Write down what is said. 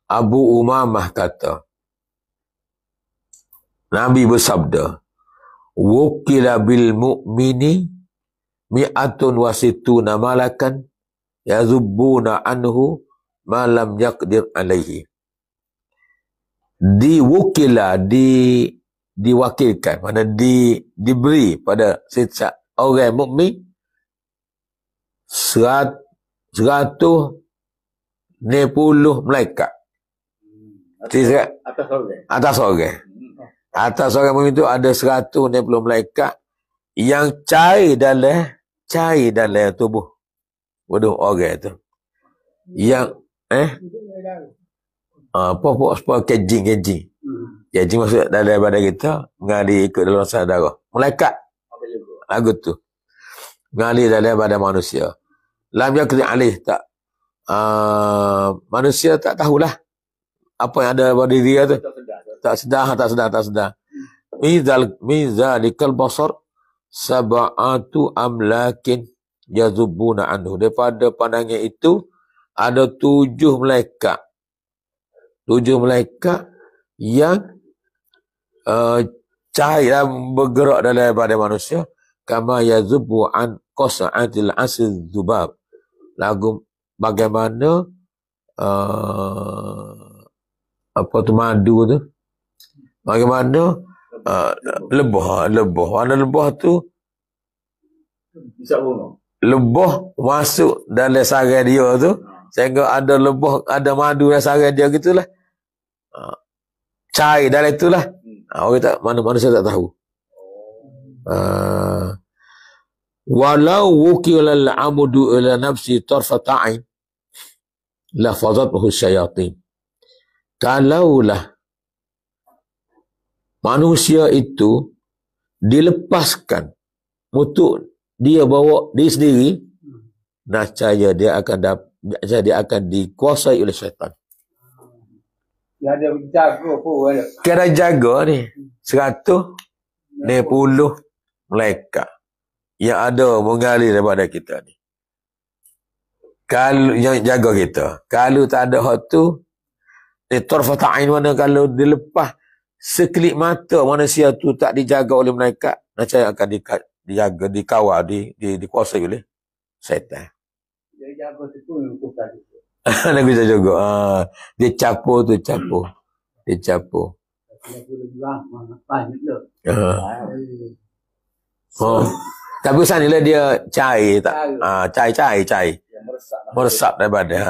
Abu Umamah kata, Nabi bersabda, wukila bil mu'mini mi'atun wasituna malakan yazubbuna anhu ma lam yaqdir alaihi. Diwakila, diwakilkan, mana diberi pada orang mukmin 120 malaikat. Atas orang. Atas orang mukmin itu ada 120 malaikat yang cair dalam tubuh orang itu. Yang apa kejing masuk dalam badan kita, mengalir ikut dalam darah malaikat lagu tu, mengalir dalam badan manusia. Lam yakri alih, tak manusia tak tahulah apa yang ada pada diri dia tu, tak sedar. Mizalikal basar sab'atu amlakin yazubuna anhu. Daripada pandangan itu ada 7 malaikat yang cahaya bergerak dalam badan manusia, kama yazubu an qas'atil asil zubab, lagu bagaimana apa tu madu tu, bagaimana lebah warna lebah tu, lebah masuk dalam sarang dia tu, sehingga ada lebah, ada madu dalam sarang dia gitulah. Cair dalam itulah. Orang tak, mana manusia tak tahu. Walau wukila al-amudu ila nafsi tarfata ain la fadathu syayatin. Kalaulah manusia itu dilepaskan untuk dia bawa diri sendiri, nascaya dia akan dikuasai oleh syaitan. Dia ada jaga pun. Kira jaga ni 120 malaikat yang ada mengalir daripada kita ni. Kalau yang jaga kita, kalau tak ada hak tu, tarfat ain, mana kalau dilepas sekelip mata manusia tu tak dijaga oleh malaikat, nascaya akan dijaga, dikawal, dikuasai oleh syaitan. Dia jaga tu pun bukan. Nak bisa juga. Dia capur. Dia capur. Tapi sana dia cair tak? Cair. Meresap daripada.